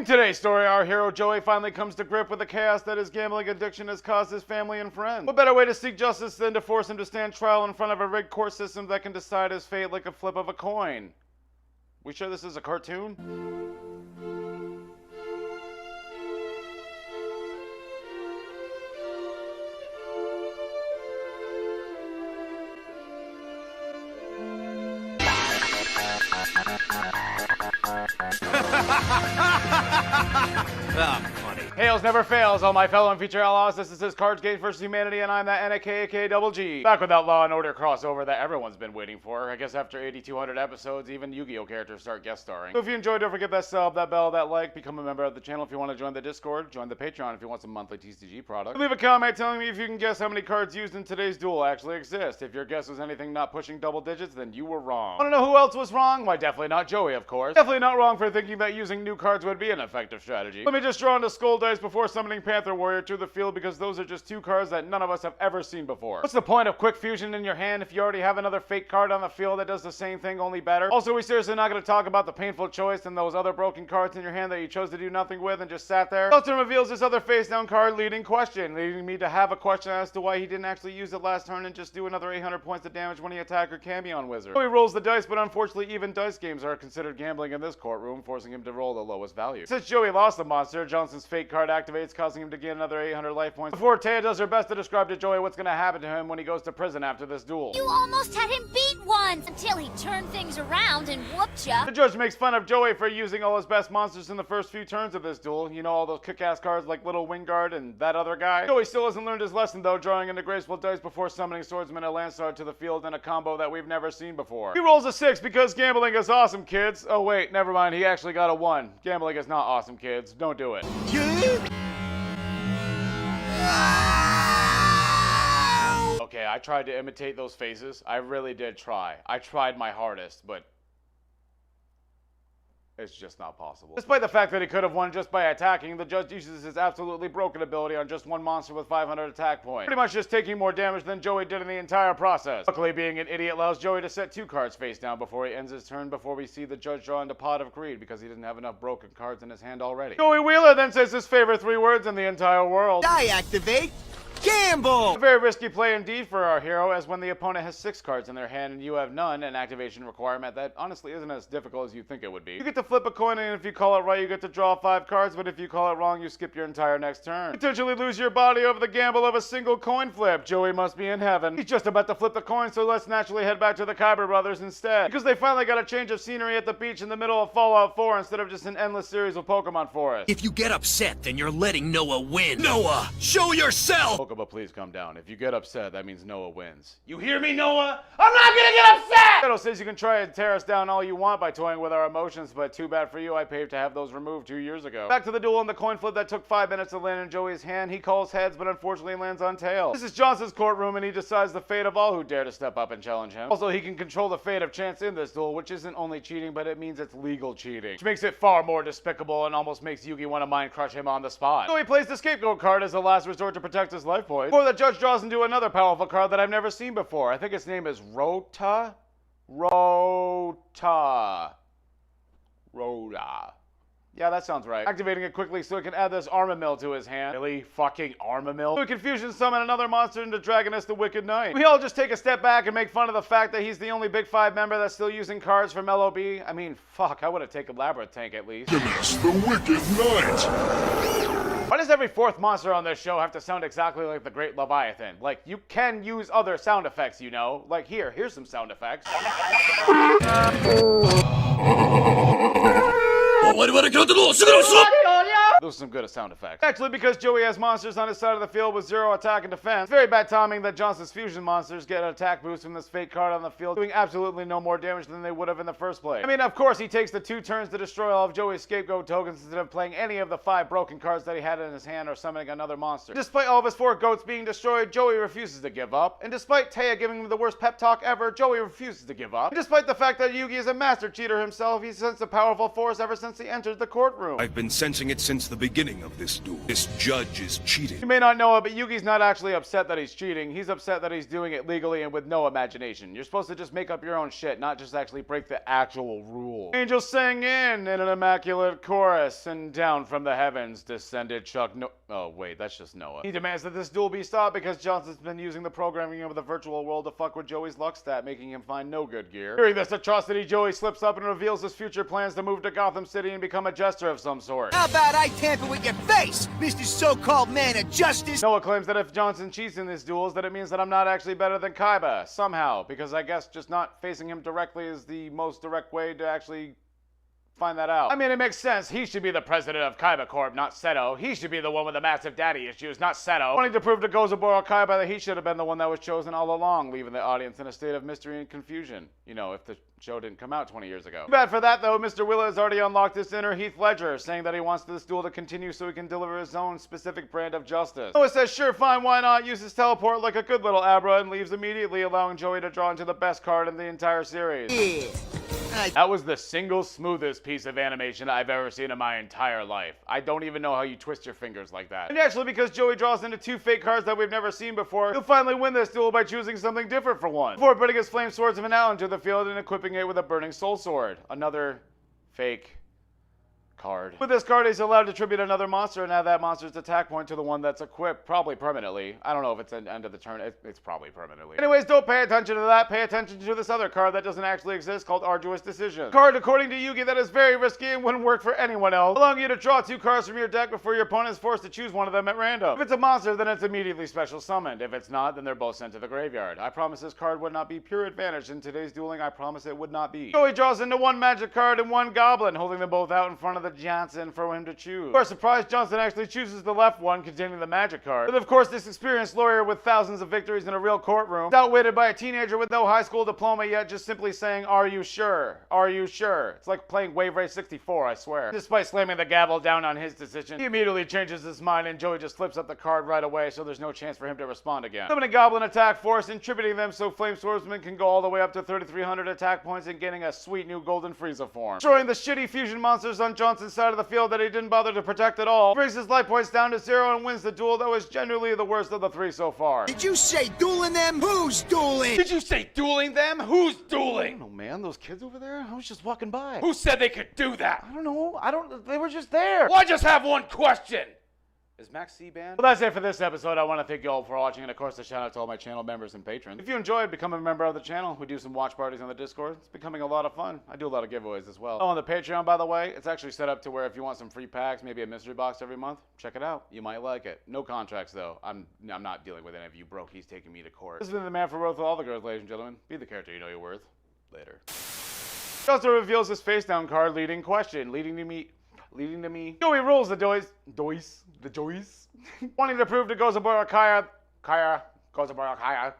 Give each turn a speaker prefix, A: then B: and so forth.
A: In today's story, our hero Joey finally comes to grip with the chaos that his gambling addiction has caused his family and friends. What better way to seek justice than to force him to stand trial in front of a rigged court system that can decide his fate like a flip of a coin? We sure this is a cartoon?
B: Funny.
A: Hails never fails, all my fellow and future outlaws. This is his Cards Game vs. Humanity, and I'm that NAKAK Double G. Back with that Law and Order crossover that everyone's been waiting for. I guess after 8,200 episodes, even Yu-Gi-Oh characters start guest starring. So if you enjoyed, don't forget that sub, that bell, that like. Become a member of the channel if you want to join the Discord. Join the Patreon if you want some monthly TCG product. Leave a comment telling me if you can guess how many cards used in today's duel actually exist. If your guess was anything not pushing double digits, then you were wrong. Want to know who else was wrong? Why, definitely not Joey, of course. Definitely not wrong for thinking that using new cards would be an effective strategy. Let me just draw into Skull Dice before summoning Panther Warrior to the field, because those are just two cards that none of us have ever seen before. What's the point of Quick Fusion in your hand if you already have another fake card on the field that does the same thing, only better? Also, we seriously not going to talk about the painful choice and those other broken cards in your hand that you chose to do nothing with and just sat there? Dalton reveals this other face-down card leading question, leading me to have a question as to why he didn't actually use it last turn and just do another 800 points of damage when he attacked or Camion Wizard. So he rolls the dice, but unfortunately even dice games are considered gambling in this courtroom, forcing him to roll the lowest value. Since Joey lost the monster, Johnson's fake card activates, causing him to gain another 800 life points before Taya does her best to describe to Joey what's going to happen to him when he goes to prison after this duel.
C: You almost had him beat once until he turned things around and whooped ya.
A: The judge makes fun of Joey for using all his best monsters in the first few turns of this duel. You know, all those kick-ass cards like Little Wingard and that other guy. Joey still hasn't learned his lesson though, drawing into graceful dice before summoning Swordsman and Lansard to the field in a combo that we've never seen before. He rolls a 6 because gambling is awesome, kids. Oh wait, never mind, he actually got a 1. Gambling is not awesome, kids. Don't do it. Okay, I tried to imitate those faces. I really did try. I tried my hardest, but it's just not possible. Despite the fact that he could have won just by attacking, the judge uses his absolutely broken ability on just one monster with 500 attack points. Pretty much just taking more damage than Joey did in the entire process. Luckily, being an idiot allows Joey to set 2 cards face down before he ends his turn, before we see the judge draw into Pot of Greed because he doesn't have enough broken cards in his hand already. Joey Wheeler then says his favorite 3 words in the entire world.
B: Die activate. Gamble!
A: A very risky play indeed for our hero, as when the opponent has 6 cards in their hand and you have none, an activation requirement that honestly isn't as difficult as you think it would be. You get to flip a coin, and if you call it right, you get to draw 5 cards, but if you call it wrong, you skip your entire next turn. Potentially lose your body over the gamble of a single coin flip. Joey must be in heaven. He's just about to flip the coin, so let's naturally head back to the Kyber brothers instead, because they finally got a change of scenery at the beach in the middle of Fallout 4 instead of just an endless series of Pokemon forests.
D: If you get upset, then you're letting Noah win. Noah, show yourself!
A: Pokemon, please come down. If you get upset, that means Noah wins. You hear me, Noah? I'm not gonna get upset! Shadow says you can try and tear us down all you want by toying with our emotions, but too bad for you, I paid to have those removed 2 years ago. Back to the duel and the coin flip that took 5 minutes to land in Joey's hand. He calls heads, but unfortunately lands on tails. This is Johnson's courtroom, and he decides the fate of all who dare to step up and challenge him. Also, he can control the fate of chance in this duel, which isn't only cheating, but it means it's legal cheating, which makes it far more despicable and almost makes Yugi want to mind crush him on the spot. So he plays the scapegoat card as a last resort to protect his life points, before the judge draws into another powerful card that I've never seen before. I think its name is Rota? Rota. Yeah, that sounds right. Activating it quickly so he can add this Armamil to his hand. Really? Fucking Armamil? So he confusion summon another monster into Dragoness the Wicked Knight. We all just take a step back and make fun of the fact that he's the only Big 5 member that's still using cards from LOB. I mean, fuck, I would have taken Labyrinth Tank at least.
E: Dragoness the Wicked Knight!
A: Why does every 4th monster on this show have to sound exactly like the Great Leviathan? Like, you can use other sound effects, you know? Like, here's some sound effects. Those are some good sound effects. Actually, because Joey has monsters on his side of the field with 0 attack and defense, it's very bad timing that Johnson's fusion monsters get an attack boost from this fake card on the field, doing absolutely no more damage than they would have in the first place. I mean, of course, he takes the 2 turns to destroy all of Joey's scapegoat tokens instead of playing any of the 5 broken cards that he had in his hand or summoning another monster. Despite all of his 4 goats being destroyed, Joey refuses to give up. And despite Taya giving him the worst pep talk ever, Joey refuses to give up. And despite the fact that Yugi is a master cheater himself, he's sensed a powerful force ever since he entered the courtroom.
D: I've been sensing it since
E: the beginning of this duel. This judge is cheating.
A: You may not know it, but Yugi's not actually upset that he's cheating. He's upset that he's doing it legally and with no imagination. You're supposed to just make up your own shit, not just actually break the actual rule. Angels sang in an immaculate chorus, and down from the heavens descended Chuck Oh, wait, that's just Noah. He demands that this duel be stopped because Johnson's been using the programming of the virtual world to fuck with Joey's luck stat, making him find no good gear. Hearing this atrocity, Joey slips up and reveals his future plans to move to Gotham City and become a jester of some sort.
B: How about I tamper with your face, Mr. So-called man of justice?
A: Noah claims that if Johnson cheats in these duels, that it means that I'm not actually better than Kaiba, somehow, because I guess just not facing him directly is the most direct way to actually find that out. I mean, it makes sense. He should be the president of Kaiba Corp, not Seto. He should be the one with the massive daddy issues, not Seto. Wanting to prove to Gozaburo Kaiba that he should have been the one that was chosen all along, leaving the audience in a state of mystery and confusion. You know, if the show didn't come out 20 years ago. Too bad for that, though. Mr. Willa has already unlocked his inner Heath Ledger, saying that he wants this duel to continue so he can deliver his own specific brand of justice. Noah says, sure, fine, why not? Uses teleport like a good little Abra and leaves immediately, allowing Joey to draw into the best card in the entire series.
B: Yeah.
A: That was the single smoothest piece of animation I've ever seen in my entire life. I don't even know how you twist your fingers like that. And actually, because Joey draws into two fake cards that we've never seen before, he'll finally win this duel by choosing something different for one, before putting his flame swords of Anal into the field and equipping it with a burning soul sword. Another fake card. With this card, he's allowed to tribute another monster and add that monster's attack point to the one that's equipped, probably permanently. I don't know if it's an end of the turn. It's probably permanently. Anyways, don't pay attention to that. Pay attention to this other card that doesn't actually exist called Arduous Decision. Card, according to Yugi, that is very risky and wouldn't work for anyone else, allowing you to draw two cards from your deck before your opponent is forced to choose one of them at random. If it's a monster, then it's immediately special summoned. If it's not, then they're both sent to the graveyard. I promise this card would not be pure advantage in today's dueling. I promise it would not be. Joey draws into one magic card and one goblin, holding them both out in front of the Johnson for him to choose. To our surprise, Johnson actually chooses the left one containing the magic card. But of course, this experienced lawyer with thousands of victories in a real courtroom is outwitted by a teenager with no high school diploma yet just simply saying, "Are you sure? Are you sure?" It's like playing Wave Race 64, I swear. Despite slamming the gavel down on his decision, he immediately changes his mind and Joey just flips up the card right away, so there's no chance for him to respond again. Summoning Goblin attack force and tributing them so Flame Swordsman can go all the way up to 3,300 attack points and getting a sweet new Golden Frieza form. Destroying the shitty fusion monsters on Johnson's side of the field that he didn't bother to protect at all, brings his life points down to 0 and wins the duel that was genuinely the worst of the three so far.
B: Did you say dueling them? Who's dueling?
D: Did you say dueling them? Who's dueling?
A: Oh man, those kids over there? I was just walking by.
D: Who said they could do that?
A: I don't know. They were just there.
D: Well, I just have one question.
A: Is Max C banned? Well, that's it for this episode. I want to thank you all for watching, and of course, a shout out to all my channel members and patrons. If you enjoyed, become a member of the channel. We do some watch parties on the Discord. It's becoming a lot of fun. I do a lot of giveaways as well. Oh, on the Patreon, by the way, it's actually set up to where if you want some free packs, maybe a mystery box every month, check it out. You might like it. No contracts, though. I'm not dealing with any of you brokies taking me to court. This has been the man for Worth with all the girls, ladies and gentlemen. Be the character you know you're worth. Later. He also reveals his face down card, leading to me. Joey rules the Joys. Wanting to prove to Gozaburo Kaya,